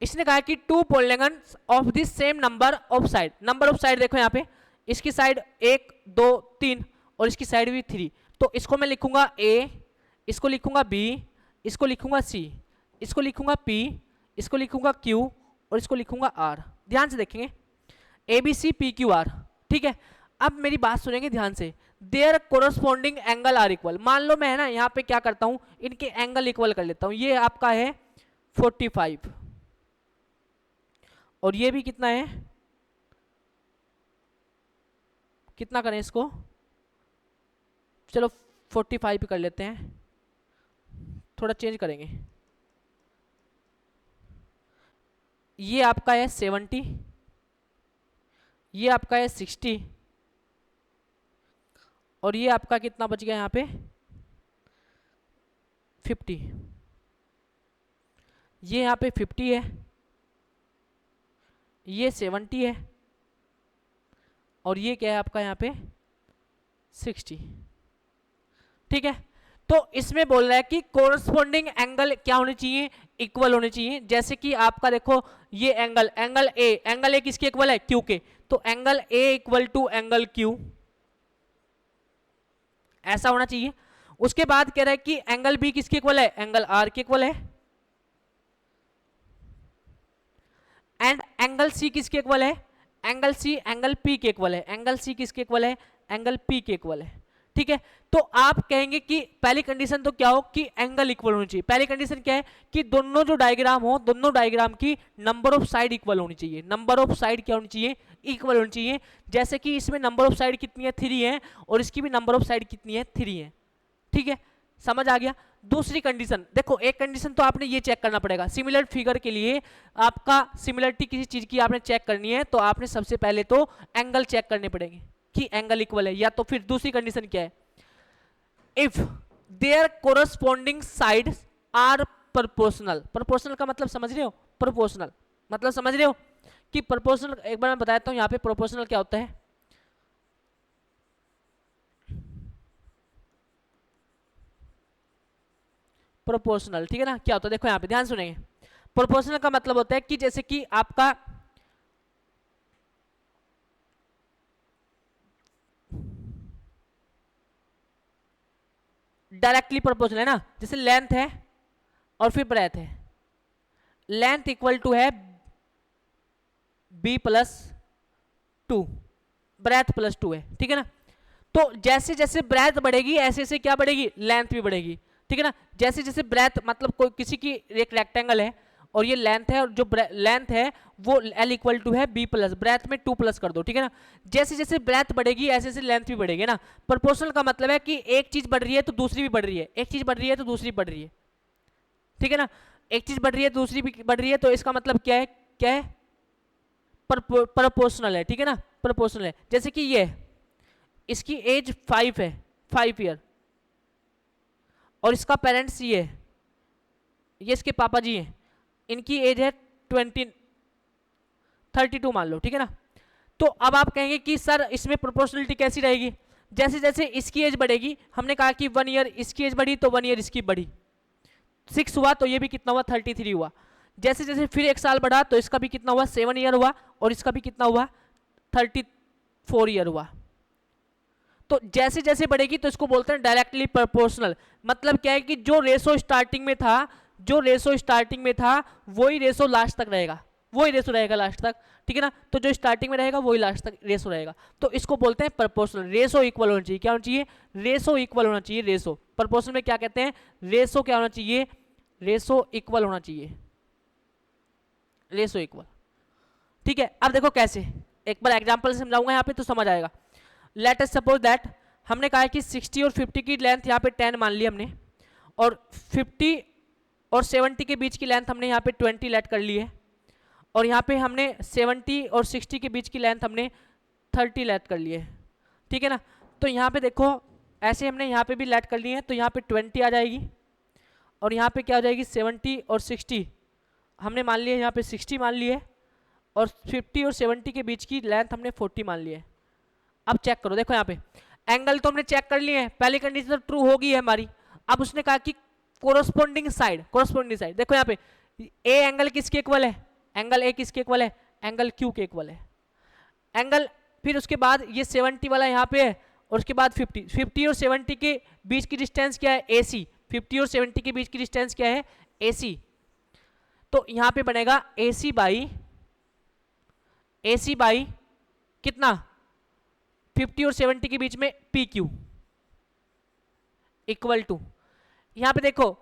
A: इसने कहा कि to polygons of this same number of side, number of side देखो यहाँ पे, इसकी साइड 1 2 3 और इसकी साइड भी 3, तो इसको मैं लिखूंगा A, इसको लिखूंगा B, इसको लिखूंगा C, इसको लिखूंगा P, इसको लिखूंगा Q और इसको लिखूंगा R। ध्यान से देखेंगे ABCPQR, ठीक है। अब मेरी बात सुनेंगे ध्यान से, their corresponding angle are equal, मान लो मैं है ना यहाँ पे क्या करता हूँ, इनके एंगल इक्वल कर लेता हूँ, ये आपका है 45 और ये भी कितना है, कितना करें इसको, चलो 45 कर लेते हैं, थोड़ा चेंज करेंगे, ये आपका है 70, ये आपका है 60 और ये आपका कितना बच गया यहाँ पे 50, ये यहाँ पे 50 है, ये 70 है और ये क्या है आपका यहाँ पे 60, ठीक है। तो इसमें बोल रहा है कि कोरस्पॉन्डिंग एंगल क्या होने चाहिए, इक्वल होने चाहिए। जैसे कि आपका देखो ये एंगल ए किसके इक्वल है, क्यू के, तो angle A equal to angle Q, ऐसा होना चाहिए। उसके बाद कह रहा है कि एंगल बी किसके इक्वल है, एंगल आर के इक्वल है, एंड एंगल सी किसके इक्वल है, एंगल सी एंगल पी के इक्वल है, एंगल सी किसके इक्वल है, एंगल पी के इक्वल है, ठीक है। तो आप कहेंगे कि पहली कंडीशन तो क्या हो कि एंगल इक्वल होनी चाहिए, पहली कंडीशन क्या है कि दोनों जो डायग्राम हो, दोनों डायग्राम की नंबर ऑफ साइड इक्वल होनी चाहिए, नंबर ऑफ साइड क्या होनी चाहिए, इक्वल होनी चाहिए। जैसे कि इसमें नंबर ऑफ साइड कितनी है 3 है और इसकी भी नंबर ऑफ साइड कितनी है 3 है, ठीक है, समझ आ गया। दूसरी कंडीशन देखो, एक कंडीशन तो आपने ये चेक करना पड़ेगा, सिमिलर फिगर के लिए आपका सिमिलरिटी किसी चीज की आपने चेक करनी है तो आपने सबसे पहले तो एंगल चेक करने पड़ेंगे कि एंगल इक्वल है, या तो फिर दूसरी कंडीशन क्या है, if their corresponding sides are proportional, proportional का मतलब समझ रहे हो, प्रोपोर्शनल मतलब समझ रहे हो कि प्रोपोर्शनल, एक बार मैं बताता हूं यहाँ पे प्रोपोर्शनल क्या होता है। प्रोपोर्शनल, ठीक है ना, क्या होता है देखो यहाँ पे ध्यान सुनेंगे, प्रोपोर्शनल का मतलब होता है कि जैसे कि आपका डायरेक्टली प्रोपोर्शनल है ना, जैसे लेंथ है और फिर ब्रेथ है, लेंथ इक्वल टू है b प्लस 2, ब्रेथ प्लस 2 है, ठीक है ना। तो जैसे जैसे ब्रेथ बढ़ेगी ऐसे ऐसे क्या बढ़ेगी, लेंथ भी बढ़ेगी, ठीक है ना। जैसे जैसे ब्रेथ मतलब कोई किसी की एक रेक्टेंगल है और ये लेंथ है, और जो लेंथ है वो l इक्वल टू है b प्लस, ब्रेथ में 2 प्लस कर दो, ठीक है ना। जैसे जैसे ब्रेथ बढ़ेगी ऐसे ऐसे लेंथ भी बढ़ेगी ना। प्रोपोर्शनल का मतलब है कि एक चीज बढ़ रही है तो दूसरी भी बढ़ रही है, एक चीज बढ़ रही है तो दूसरी बढ़ रही है, ठीक है ना। एक चीज बढ़ रही है दूसरी भी बढ़ रही है, तो इसका मतलब क्या है, क्या है, प्रोपोर्शनल है, ठीक है ना, प्रोपोर्शनल है। जैसे कि ये इसकी एज 5 है, 5 ईयर, और इसका पेरेंट्स ये है, ये इसके पापा जी हैं, इनकी एज है 32 मान लो, ठीक है ना। तो अब आप कहेंगे कि सर इसमें प्रोपोर्शनलिटी कैसी रहेगी, जैसे जैसे इसकी एज बढ़ेगी, हमने कहा कि 1 ईयर इसकी एज बढ़ी तो 1 ईयर इसकी बढ़ी, 6 हुआ तो ये भी कितना हुआ 33 हुआ। जैसे जैसे फिर 1 साल बढ़ा तो इसका भी कितना हुआ 7 ईयर हुआ, और इसका भी कितना हुआ 34 ईयर हुआ। तो जैसे जैसे बढ़ेगी तो इसको बोलते हैं डायरेक्टली प्रोपोर्शनल। मतलब क्या है कि जो रेशो स्टार्टिंग में था, जो रेशो स्टार्टिंग में था वही रेशो लास्ट तक रहेगा, वही रेशो रहेगा लास्ट तक, ठीक है ना। तो जो स्टार्टिंग में रहेगा वही लास्ट तक रेशो रहेगा, तो इसको बोलते हैं प्रोपोर्शनल। रेशो इक्वल होना चाहिए, क्या होना चाहिए, रेशो इक्वल होना चाहिए। रेशो प्रोपोर्शनल में क्या कहते हैं, रेशो क्या होना चाहिए, रेशो इक्वल होना चाहिए, रेशो इक्वल, ठीक है। अब देखो कैसे, एक बार एग्जांपल से समझाऊंगा यहाँ पे तो समझ आएगा। लेट अस सपोज दैट हमने कहा है कि 60 और 50 की लेंथ यहाँ पे 10 मान ली हमने, और 50 और 70 के बीच की लेंथ हमने यहाँ पे 20 लेट कर ली है, और यहाँ पे हमने 70 और 60 के बीच की लेंथ हमने 30 लेट कर ली है, ठीक है ना। तो यहाँ पे देखो ऐसे हमने यहाँ पे भी लेट कर ली है, तो यहाँ पे 20 आ जाएगी, और यहाँ पे क्या हो जाएगी 70 और 60 हमने मान लिया, यहाँ पे 60 मान ली है, और 50 और 70 के बीच की लेंथ हमने 40 मान ली है। अब चेक करो, देखो यहाँ पे एंगल तो हमने चेक कर लिए हैं, पहली कंडीशन तो ट्रू होगी है हमारी। अब उसने कहा कि कोरोस्पोंडिंग साइड देखो यहाँ पे ए एंगल किसके इक्वल है, एंगल ए किसके इक्वल है, एंगल क्यू के इक्वल है। एंगल फिर उसके बाद ये 70 वाला यहाँ पे है, और उसके बाद 50 और 70 के बीच की डिस्टेंस क्या है, AC। 50 और 70 के बीच की डिस्टेंस क्या है, AC। तो यहाँ पे बनेगा AC बाई कितना, 50 और 70 के बीच में PQ इक्वल टू, यहाँ पे देखो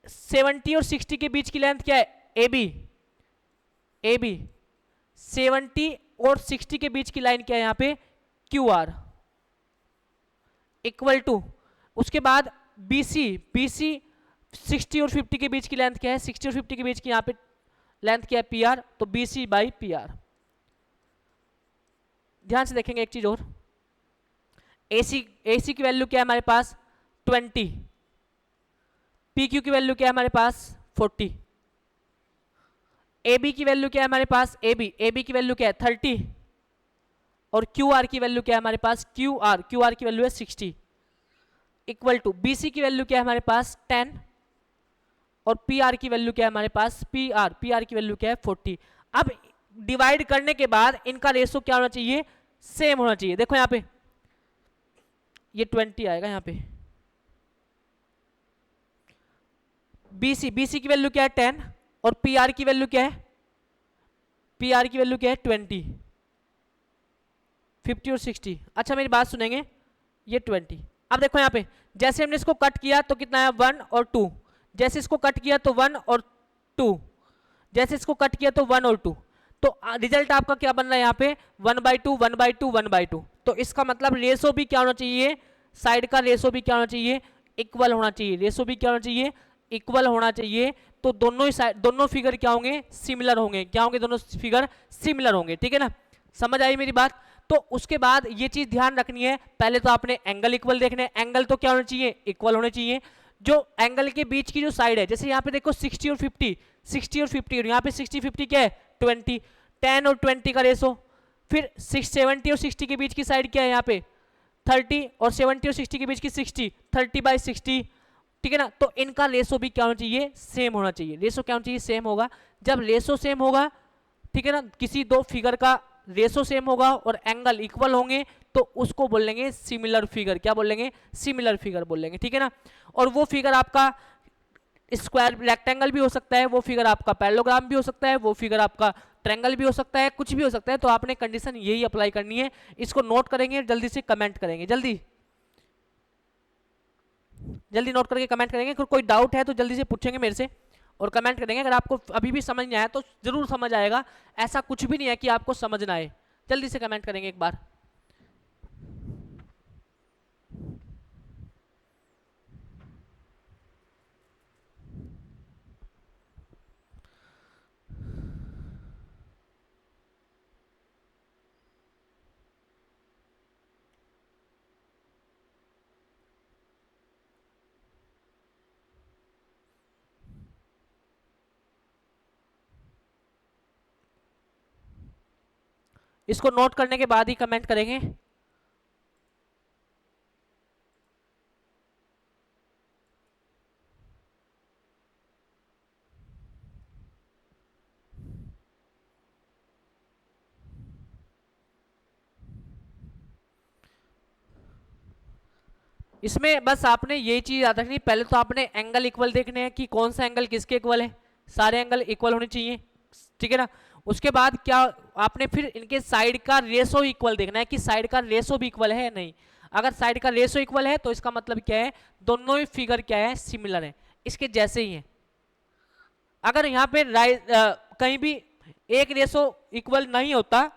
A: 70 और 60 के बीच की लेंथ क्या है, AB 70 और 60 के बीच की लाइन क्या है यहाँ पे, QR इक्वल टू, उसके बाद BC 60 और 50 के बीच की लेंथ क्या है, 60 और 50 के बीच की यहाँ पे लेंथ क्या है, PR। तो BC बाई PR। ध्यान से देखेंगे एक चीज और, AC की वैल्यू क्या है हमारे पास 20, PQ की वैल्यू क्या है हमारे पास 40, AB की वैल्यू क्या है हमारे पास, AB की वैल्यू क्या है 30, और QR की वैल्यू क्या है हमारे पास, QR की वैल्यू है 60 इक्वल टू, BC की वैल्यू क्या है हमारे पास 10, और PR की वैल्यू क्या है हमारे पास, PR की वैल्यू क्या है 40। अब डिवाइड करने के बाद इनका रेशो क्या होना चाहिए, सेम होना चाहिए। देखो यहाँ पे ये 20 आएगा, यहाँ पे BC की वैल्यू क्या है 10, और PR की वैल्यू क्या है, PR की वैल्यू क्या है 20, 50 और 60। अच्छा मेरी बात सुनेंगे, ये 20। अब देखो यहाँ पे जैसे हमने इसको कट किया तो कितना है 1 और 2, जैसे इसको कट किया तो 1 और 2, जैसे इसको कट किया तो 1 और 2, तो रिजल्ट आपका क्या बन रहा है यहाँ पे 1/2 1/2 1/2। तो इसका मतलब रेशो भी क्या होना चाहिए, साइड का रेशो भी क्या होना चाहिए, इक्वल होना चाहिए, रेशो भी क्या होना चाहिए, इक्वल होना चाहिए। तो दोनों ही साइड, दोनों फिगर क्या होंगे, सिमिलर होंगे, क्या होंगे, दोनों फिगर सिमिलर होंगे, ठीक है ना। समझ आई मेरी बात। तो उसके बाद ये चीज ध्यान रखनी है, पहले तो आपने एंगल इक्वल देखने, एंगल तो क्या होना चाहिए, इक्वल होने चाहिए। जो एंगल के बीच की जो साइड है, जैसे यहाँ पे देखो 60 और 50 और यहाँ पे 60 50 क्या है 20, 10 और 20 का रेशो। फिर 70 और 60 के बीच की साइड क्या है यहाँ पे 30, और 70 और 60 के बीच की 60, 30/60, ठीक है ना। तो इनका रेशो भी क्या होना चाहिए, सेम होना चाहिए। रेशो क्या होना चाहिए, सेम होगा। जब रेशो सेम होगा, ठीक है ना, किसी दो फिगर का रेशो सेम होगा और एंगल इक्वल होंगे, तो उसको बोल लेंगे सिमिलर फिगर। क्या बोल लेंगे, सिमिलर फिगर बोल लेंगे, ठीक है ना। और वो फिगर आपका स्क्वायर रेक्टेंगल भी हो सकता है, वो फिगर आपका पैरेललोग्राम भी हो सकता है, वो फिगर आपका ट्रायंगल भी हो सकता है, कुछ भी हो सकता है। तो आपने कंडीशन यही अप्लाई करनी है। इसको नोट करेंगे, जल्दी से कमेंट करेंगे, जल्दी नोट करके कमेंट करेंगे। अगर कोई डाउट है तो जल्दी से पूछेंगे मेरे से और कमेंट करेंगे। अगर आपको अभी भी समझ नहीं आया तो जरूर समझ आएगा, ऐसा कुछ भी नहीं है कि आपको समझ ना आए। जल्दी से कमेंट करेंगे एक बार। इसको नोट करने के बाद ही कमेंट करेंगे। इसमें बस आपने ये चीज याद रखनी, पहले तो आपने एंगल इक्वल देखने हैं कि कौन सा एंगल किसके इक्वल है, सारे एंगल इक्वल होने चाहिए, ठीक है ना। उसके बाद क्या आपने फिर इनके साइड का रेशो इक्वल देखना है कि साइड का रेशो भी इक्वल है या नहीं। अगर साइड का रेशो इक्वल है तो इसका मतलब क्या है, दोनों ही फिगर क्या है, सिमिलर है, इसके जैसे ही है। अगर यहाँ पे कहीं भी एक रेशो इक्वल नहीं होता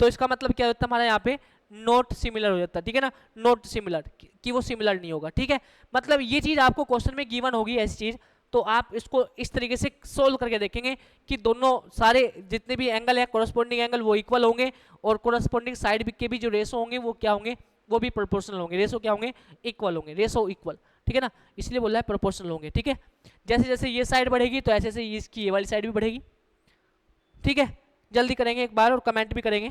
A: तो इसका मतलब क्या होता है, हमारा यहाँ पे नॉट सिमिलर हो जाता है, ठीक है ना, नॉट सिमिलर, कि वो सिमिलर नहीं होगा, ठीक है। मतलब ये चीज आपको क्वेश्चन में गिवन होगी ऐसी चीज, तो आप इसको इस तरीके से सोल्व करके देखेंगे कि दोनों सारे जितने भी एंगल है कोरस्पोंडिंग एंगल वो इक्वल होंगे, और कोरस्पोंडिंग साइड के भी जो रेशो होंगे वो क्या होंगे, वो भी प्रोपोर्शनल होंगे, रेशो क्या होंगे, इक्वल होंगे, रेशो इक्वल, ठीक है ना, इसलिए बोल रहा है प्रोपोर्शनल होंगे, ठीक है। जैसे जैसे ये साइड बढ़ेगी तो ऐसे ऐसे इसकी ये वाली साइड भी बढ़ेगी, ठीक है। जल्दी करेंगे एक बार और कमेंट भी करेंगे।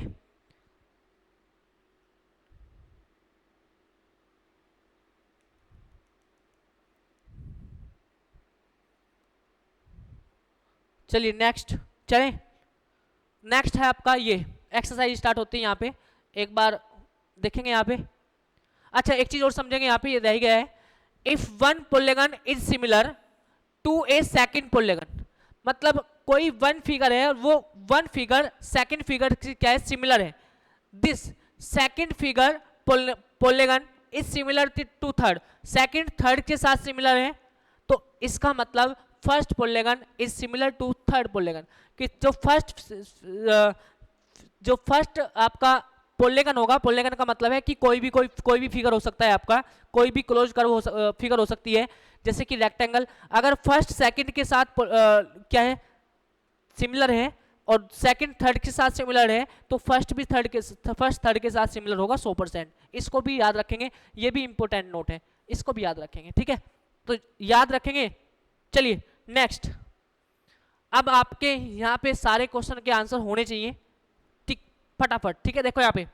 A: चलिए नेक्स्ट चलें। नेक्स्ट है आपका ये एक्सरसाइज स्टार्ट होती है यहाँ पे, एक बार देखेंगे यहाँ पे। अच्छा एक चीज और समझेंगे यहाँ पे, ये रह गया है, if one polygon is similar to a second polygon, मतलब कोई वन फिगर है और वो वन फिगर सेकंड फिगर क्या है, सिमिलर है। This second figure polygon is similar to third, second third के साथ सिमिलर है, तो इसका मतलब first polygon is similar to third polygon, कि जो फर्स्ट आपका पोलेगन होगा, पोलेगन का मतलब है कि कोई भी फिगर हो सकता है आपका, कोई भी क्लोज कर्व फिगर हो सकती है, जैसे कि रेक्टेंगल, अगर फर्स्ट सेकंड के साथ क्या है, सिमिलर है, और सेकंड थर्ड के साथ सिमिलर है, तो फर्स्ट थर्ड के साथ सिमिलर होगा 100%। इसको भी याद रखेंगे, ये भी इंपॉर्टेंट नोट है, इसको भी याद रखेंगे, ठीक है, तो याद रखेंगे। चलिए नेक्स्ट, अब आपके यहाँ पे सारे क्वेश्चन के आंसर होने चाहिए, ठीक, फटाफट, ठीक है। देखो यहाँ पे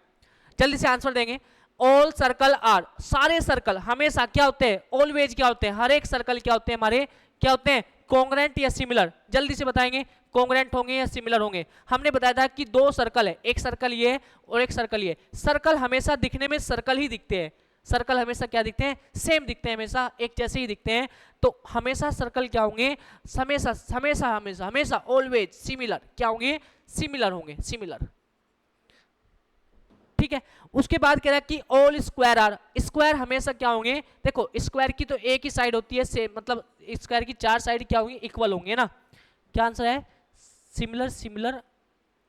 A: जल्दी से आंसर देंगे। ऑल सर्कल आर, सारे सर्कल हमेशा क्या होते हैं, ऑलवेज क्या होते हैं, हर एक सर्कल क्या होते हैं हमारे, क्या होते हैं, कॉन्ग्रेंट या सिमिलर। जल्दी से बताएंगे कॉन्ग्रेंट होंगे या सिमिलर होंगे। हमने बताया था कि दो सर्कल है, एक सर्कल ये और एक सर्कल ये, सर्कल हमेशा दिखने में सर्कल ही दिखते हैं, सर्कल हमेशा क्या दिखते हैं, सेम दिखते हैं, हमेशा एक जैसे ही दिखते हैं, तो हमेशा सर्कल क्या होंगे, हमेशा हमेशा हमेशा हमेशा ऑलवेज सिमिलर क्या होंगे, सिमिलर होंगे, सिमिलर, ठीक है। उसके बाद कह रहा है कि ऑल स्क्वायर आर, स्क्वायर हमेशा क्या होंगे, देखो स्क्वायर की तो एक ही साइड होती है सेम, मतलब स्क्वायर की चार साइड क्या होंगी, इक्वल होंगे ना। क्या आंसर है, सिमिलर सिमिलर,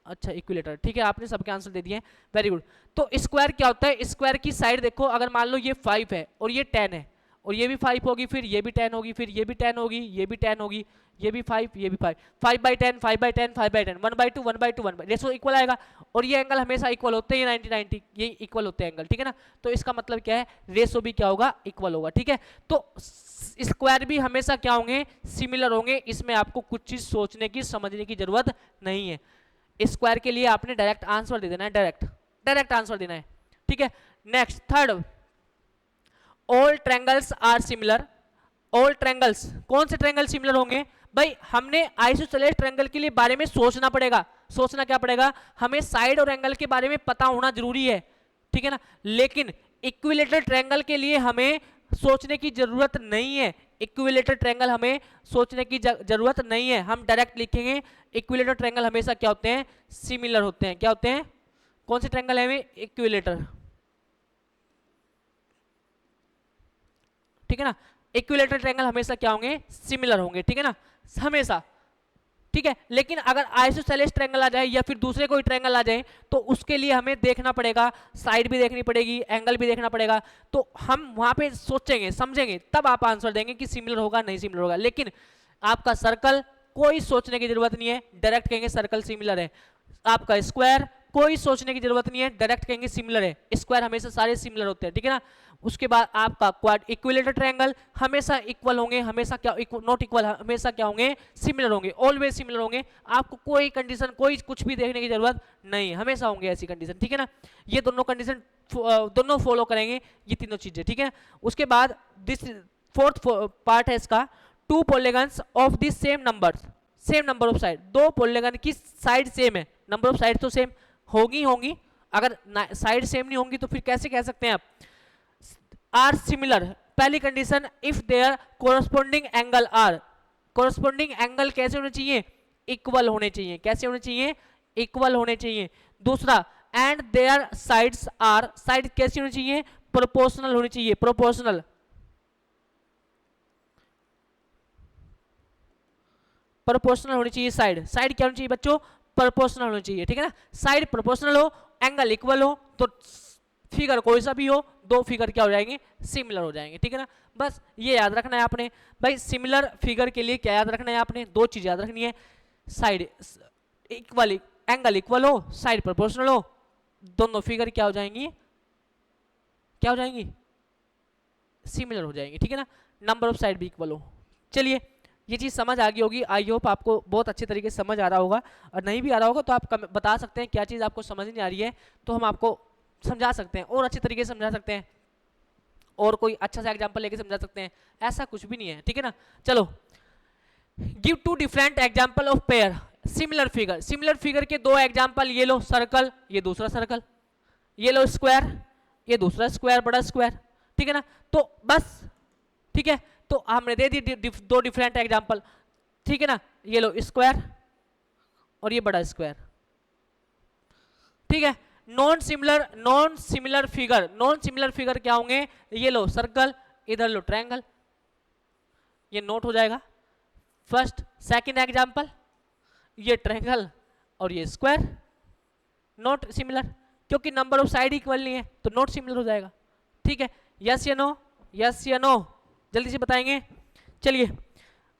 A: अच्छा इक्विलेटर, ठीक है, आपने सबके आंसर दे दिए, वेरी गुड। तो स्क्वायर क्या होता है, स्क्वायर की साइड देखो, अगर मान लो ये 5 है और ये 10 है, और ये भी 5 होगी, फिर ये भी 10 होगी, फिर ये भी 10 होगी, ये भी 10 होगी, ये भी 5, ये भी 5, 5/10 5/10 5/10 1/2 1/2 1, रेशो इक्वल आएगा, और ये एंगल हमेशा इक्वल होते हैं, 90 90 ये इक्वल होते हैं एंगल, ठीक है ना। तो इसका मतलब क्या है, रेशो भी क्या होगा, इक्वल होगा, ठीक है। तो स्क्वायर भी हमेशा क्या होंगे, सिमिलर होंगे, इसमें आपको कुछ चीज सोचने की समझने की जरूरत नहीं है। स्क्वायर के लिए आपने डायरेक्ट आंसर दे देना है, डायरेक्ट आंसर देना है, ठीक है। Next third, all triangles are similar, all triangles, कौन से ट्रायंगल सिमिलर होंगे भाई, हमने आइसोसेलेस ट्रायंगल के लिए बारे में सोचना पड़ेगा, सोचना क्या पड़ेगा, हमें साइड और एंगल के बारे में पता होना जरूरी है, ठीक है ना। लेकिन इक्विलेटरल ट्रायंगल के लिए हमें सोचने की जरूरत नहीं है, इक्विलेटरल ट्रायंगल हमें सोचने की जरूरत नहीं है, हम डायरेक्ट लिखेंगे इक्विलेटरल ट्रायंगल हमेशा क्या होते हैं, सिमिलर होते हैं, क्या होते हैं, कौन से ट्रायंगल है हमें, इक्विलेटर, ठीक है ना। इक्विलेटरल ट्रायंगल हमेशा क्या होंगे, सिमिलर होंगे, ठीक है ना, हमेशा, ठीक है। लेकिन अगर आइसोसेलेस ट्रायंगल आ जाए या फिर दूसरे कोई ट्रायंगल आ जाए, तो उसके लिए हमें देखना पड़ेगा, साइड भी देखनी पड़ेगी, एंगल भी देखना पड़ेगा, तो हम वहां पे सोचेंगे समझेंगे, तब आप आंसर देंगे कि सिमिलर होगा नहीं सिमिलर होगा। लेकिन आपका सर्कल कोई सोचने की जरूरत नहीं है, डायरेक्ट कहेंगे सर्कल सिमिलर है। आपका स्क्वायर कोई सोचने की जरूरत नहीं है, डायरेक्ट कहेंगे सिमिलर है, स्क्वायर हमेशा सारे सिमिलर होते हैं, ठीक है ना। उसके बाद आपका क्वाड इक्विलेटरल ट्रायंगल हमेशा इक्वल होंगे, हमेशा क्या नॉट इक्वल, हमेशा क्या होंगे, सिमिलर होंगे, ऑलवेज सिमिलर होंगे, आपको कोई कंडीशन कोई कुछ भी देखने की जरूरत नहीं, हमेशा होंगे ऐसी कंडीशन, ठीक है ना। ये दोनों कंडीशन दोनों फॉलो करेंगे, ये तीनों चीजें, ठीक है। उसके बाद दिस फोर्थ पार्ट है इसका, to polygons of the same number of side, दो पॉलीगन की साइड सेम है, नंबर ऑफ साइड तो सेम होंगी, अगर साइड सेम नहीं होंगी तो फिर कैसे कह सकते हैं आप, आर सिमिलर, पहली condition if their corresponding angle are, corresponding angle कैसे होने चाहिए, इक्वल होने चाहिए, कैसे होने चाहिए, इक्वल होने चाहिए। दूसरा, and their sides are, side कैसी होनी चाहिए, प्रोपोर्शनल होनी चाहिए, प्रोपोर्शनल, प्रोपोर्शनल होनी चाहिए, साइड क्या होनी चाहिए बच्चों, प्रोपोर्शनल होनी चाहिए, ठीक है ना। साइड प्रोपोर्शनल हो, एंगल इक्वल हो, तो फिगर कोई सा भी हो, दो फिगर क्या हो जाएंगे, सिमिलर हो जाएंगे, ठीक है ना। बस ये याद रखना है आपने भाई, सिमिलर फिगर के लिए क्या याद रखना है आपने, दो चीज याद रखनी है, साइड इक्वल, एंगल इक्वल हो, साइड प्रोपोर्शनल हो, दोनों फिगर क्या हो जाएंगी, क्या हो जाएंगी, सिमिलर हो जाएंगी, ठीक है ना। नंबर ऑफ साइड भी इक्वल हो। चलिए ये चीज़ समझ आ गई होगी, आई होप आपको बहुत अच्छे तरीके से समझ आ रहा होगा, और नहीं भी आ रहा होगा तो आप बता सकते हैं क्या चीज़ आपको समझ नहीं आ रही है, तो हम आपको समझा सकते हैं और अच्छे तरीके से समझा सकते हैं, और कोई अच्छा सा एग्जाम्पल लेके समझा सकते हैं, ऐसा कुछ भी नहीं है, ठीक है ना। चलो, give two different example of pair similar figure, similar figure के दो एग्जाम्पल, ये लो सर्कल, ये दूसरा सर्कल, ये लो स्क्वायर, ये दूसरा स्क्वायर, बड़ा स्क्वायर, ठीक है ना। तो बस ठीक है, तो हमने दे दी दो डिफरेंट एग्जाम्पल, ठीक है ना, ये लो स्क्वायर और ये बड़ा स्क्वायर, ठीक है। नॉन सिमिलर फिगर क्या होंगे, ये लो सर्कल, इधर लो ट्रायंगल, ये नोट हो जाएगा। फर्स्ट सेकंड एग्जाम्पल, ये ट्रायंगल और ये स्क्वायर, नॉट सिमिलर, क्योंकि नंबर ऑफ साइड इक्वल नहीं है तो नॉट सिमिलर हो जाएगा, ठीक है। यस या नो, यस या नो, जल्दी से बताएंगे। चलिए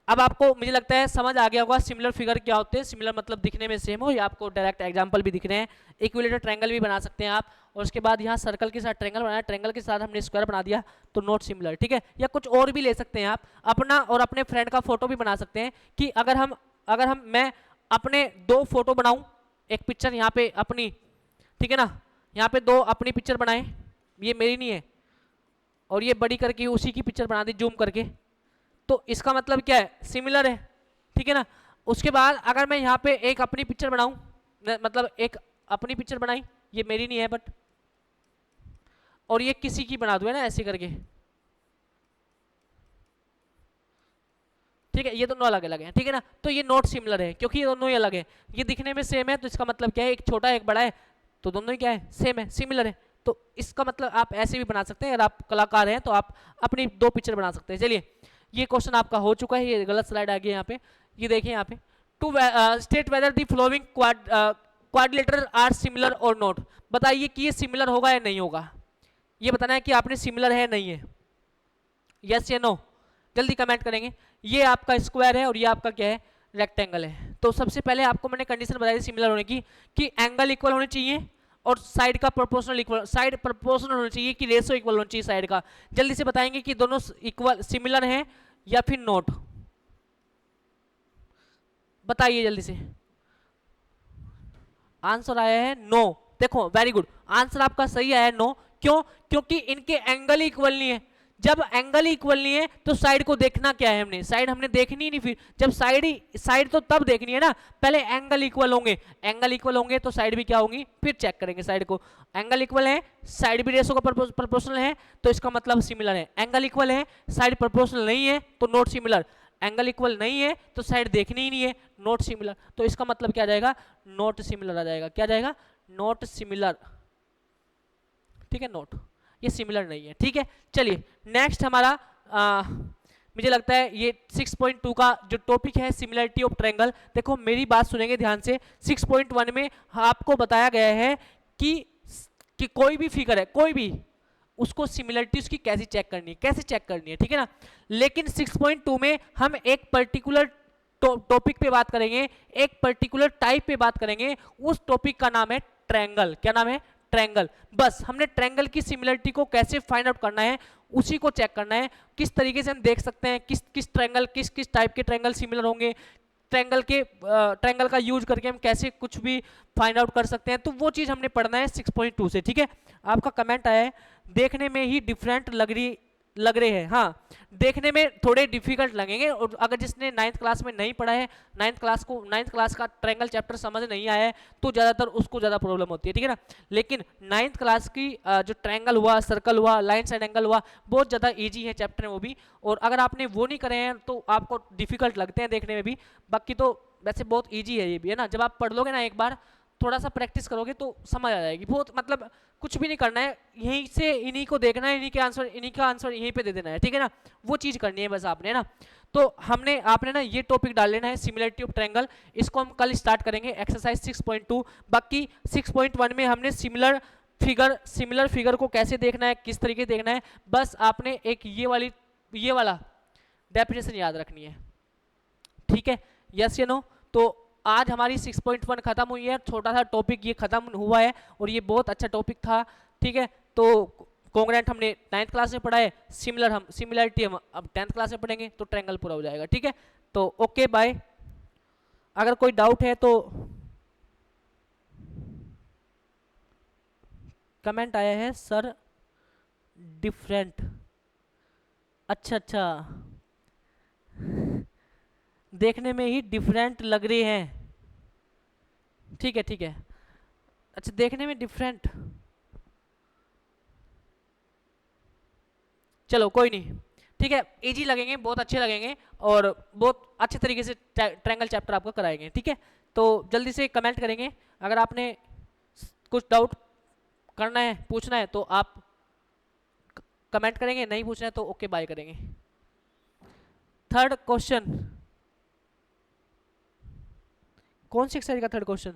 A: अब आपको मुझे लगता है समझ आ गया होगा सिमिलर फिगर क्या होते हैं, सिमिलर मतलब दिखने में सेम हो, या आपको डायरेक्ट एग्जांपल भी दिख रहे हैं, इक्विलेटरल ट्रायंगल भी बना सकते हैं आप, और उसके बाद यहाँ सर्कल के साथ ट्रायंगल बनाया, ट्रायंगल के साथ हमने स्क्वायर बना दिया तो नॉट सिमिलर, ठीक है। या कुछ और भी ले सकते हैं आप, अपना और अपने फ्रेंड का फोटो भी बना सकते हैं, कि अगर मैं अपने दो फोटो बनाऊं, एक पिक्चर यहाँ पे अपनी, ठीक है ना, यहाँ पे दो अपनी पिक्चर बनाए, ये मेरी नहीं है, और ये बड़ी करके उसी की पिक्चर बना दी जूम करके, तो इसका मतलब क्या है, सिमिलर है, ठीक है ना। उसके बाद अगर मैं यहाँ पे एक अपनी पिक्चर बनाऊं, मतलब एक अपनी पिक्चर बनाई, ये मेरी नहीं है बट, और ये किसी की बना दूं, है ना, ऐसे करके, ठीक है, ये दोनों अलग अलग हैं, ठीक है ना, तो ये नॉट सिमिलर है क्योंकि ये दोनों ही अलग है, ये दिखने में सेम है, तो इसका मतलब क्या है, एक छोटा है एक बड़ा है, तो दोनों ही क्या है, सेम है, सिमिलर है, तो इसका मतलब आप ऐसे भी बना सकते हैं, अगर आप कलाकार हैं तो आप अपनी दो पिक्चर बना सकते हैं। चलिए ये क्वेश्चन आपका हो चुका है, ये गलत स्लाइड आ गई यहाँ पे, ये देखिए यहाँ पे, to state whether the following quadrilateral are similar और नॉट, बताइए कि ये सिमिलर होगा या नहीं होगा, ये बताना है कि आपने सिमिलर है नहीं है, यस या नो, जल्दी कमेंट करेंगे। ये आपका स्क्वायर है और ये आपका क्या है, रेक्टेंगल है। तो सबसे पहले आपको मैंने कंडीशन बताई सिमिलर होने की, कि एंगल इक्वल होने चाहिए और साइड का प्रोपोर्शनल इक्वल, साइड प्रोपोर्शनल होना चाहिए, कि रेशो इक्वल होना चाहिए साइड का। जल्दी से बताएंगे कि दोनों इक्वल सिमिलर हैं या फिर नॉट, बताइए जल्दी से। आंसर आया है नो, देखो वेरी गुड, आंसर आपका सही आया है नो, क्यों, क्योंकि इनके एंगल इक्वल नहीं है, जब एंगल इक्वल नहीं है तो साइड को देखना क्या है, हमने साइड हमने देखनी ही नहीं, फिर जब साइड तो तब देखनी है ना, पहले एंगल इक्वल होंगे, एंगल इक्वल होंगे तो साइड भी क्या होंगी, फिर चेक करेंगे साइड को, एंगल इक्वल है, साइड भी रेशो का प्रोपोर्शनल है तो इसका मतलब सिमिलर है, एंगल इक्वल है, साइड प्रोपोर्शनल नहीं है तो नॉट सिमिलर, एंगल इक्वल नहीं है तो साइड देखनी ही नहीं है, नॉट सिमिलर, तो इसका मतलब क्या आ जाएगा, नॉट सिमिलर आ जाएगा, क्या जाएगा, नॉट सिमिलर, ठीक है, नॉट, ये सिमिलर नहीं है, ठीक है। चलिए नेक्स्ट हमारा मुझे लगता है ये 6.2 का जो टॉपिक है सिमिलरिटी ऑफ ट्रायंगल, देखो मेरी बात सुनेंगे ध्यान से, 6.1 में आपको बताया गया है कि कोई भी फिगर है, कोई भी, उसको सिमिलरिटी उसकी कैसे चेक करनी है, कैसे चेक करनी है, ठीक है ना। लेकिन 6.2 में हम एक पर्टिकुलर टॉपिक पे बात करेंगे, एक पर्टिकुलर टाइप पे बात करेंगे, उस टॉपिक का नाम है ट्रायंगल, क्या नाम है, ट्रायंगल। बस हमने ट्रायंगल की सिमिलरिटी को कैसे फाइंड आउट करना है, उसी को चेक करना है, किस तरीके से हम देख सकते हैं किस ट्रायंगल, किस टाइप के ट्रायंगल सिमिलर होंगे, ट्रायंगल का यूज करके हम कैसे कुछ भी फाइंड आउट कर सकते हैं, तो वो चीज़ हमने पढ़ना है 6.2 से, ठीक है। आपका कमेंट आया है, देखने में ही डिफरेंट लग रहे हैं, हाँ देखने में थोड़े डिफिकल्ट लगेंगे, और अगर जिसने 9th क्लास में नहीं पढ़ा है, 9th क्लास का ट्रायंगल चैप्टर समझ नहीं आया है, तो ज़्यादातर उसको ज़्यादा प्रॉब्लम होती है, ठीक है ना। लेकिन 9th क्लास की जो ट्रायंगल हुआ, सर्कल हुआ, लाइन्स एंड एंगल हुआ, बहुत ज़्यादा ईजी है चैप्टर है वो भी, और अगर आपने वो नहीं करे हैं तो आपको डिफिकल्ट लगते हैं देखने में भी, बाकी तो वैसे बहुत ईजी है ये भी, है ना। जब आप पढ़ लोगे ना एक बार, थोड़ा सा प्रैक्टिस करोगे तो समझ आ जाएगी, बहुत मतलब कुछ भी नहीं करना है, यहीं से इन्हीं को देखना है, इन्हीं का आंसर यहीं पे दे देना है, ठीक है ना, वो चीज़ करनी है बस आपने, है ना। तो आपने ना ये टॉपिक डाल लेना है सिमिलरिटी ऑफ ट्रायंगल, इसको हम कल स्टार्ट करेंगे एक्सरसाइज 6.2। बाकी 6.1 में हमने सिमिलर फिगर, सिमिलर फिगर को कैसे देखना है, किस तरीके से देखना है, बस आपने एक ये वाला डेफिनेशन याद रखनी है। ठीक है, यस या नो। तो आज हमारी 6.1 खत्म हुई है, छोटा सा टॉपिक ये खत्म हुआ है और ये बहुत अच्छा टॉपिक था। ठीक है, तो कॉन्ग्रुएंट हमने 9th क्लास में पढ़ा है, सिमिलरिटी हम अब 10th क्लास में पढ़ेंगे, तो ट्रायंगल पूरा हो जाएगा। ठीक है, तो ओके बाय। अगर कोई डाउट है तो कमेंट आया है सर डिफरेंट, अच्छा अच्छा, देखने में ही डिफरेंट लग रहे हैं। ठीक है ठीक है, अच्छा देखने में डिफरेंट, चलो कोई नहीं। ठीक है, इजी लगेंगे, बहुत अच्छे लगेंगे और बहुत अच्छे तरीके से ट्रायंगल चैप्टर आपको कराएंगे। ठीक है, तो जल्दी से कमेंट करेंगे। अगर आपने कुछ डाउट करना है, पूछना है, तो आप कमेंट करेंगे, नहीं पूछना है तो ओके बाय करेंगे। थर्ड क्वेश्चन, कौन सी एक्सरसाइज का थर्ड क्वेश्चन?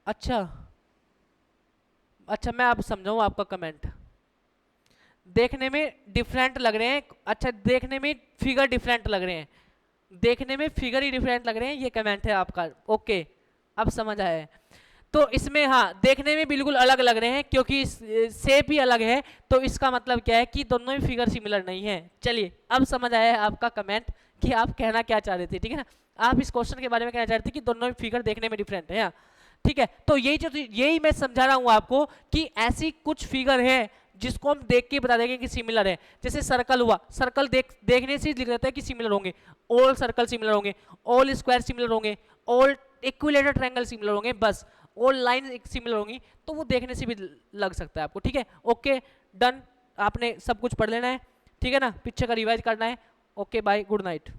A: अच्छा अच्छा, मैं आप समझाऊँ आपका कमेंट। देखने में डिफरेंट लग रहे हैं, अच्छा देखने में फिगर डिफरेंट लग रहे हैं, देखने में फिगर ही डिफरेंट लग रहे हैं, ये कमेंट है आपका। ओके, अब समझ आया है। तो इसमें हाँ, देखने में बिल्कुल अलग लग रहे हैं क्योंकि शेप ही अलग है, तो इसका मतलब क्या है कि दोनों ही फिगर सिमिलर नहीं है। चलिए, अब समझ आया है आपका कमेंट कि आप कहना क्या चाह रहे थे। ठीक है ना, आप इस क्वेश्चन के बारे में कहना चाह रहे थे कि दोनों ही फिगर देखने में डिफरेंट है। ठीक है, तो यही मैं समझा रहा हूँ आपको कि ऐसी कुछ फिगर है जिसको हम देख के बता देंगे कि सिमिलर है। जैसे सर्कल हुआ, सर्कल देखने से लिख देता है कि सिमिलर होंगे, ऑल सर्कल सिमिलर होंगे, ऑल स्क्वायर सिमिलर होंगे, ऑल इक्विलेटरल ट्रायंगल सिमिलर होंगे, बस ऑल लाइन सिमिलर होंगी, तो वो देखने से भी लग सकता है आपको। ठीक है, ओके डन, आपने सब कुछ पढ़ लेना है। ठीक है ना, पीछे का रिवाइज करना है। Okay bye, good night.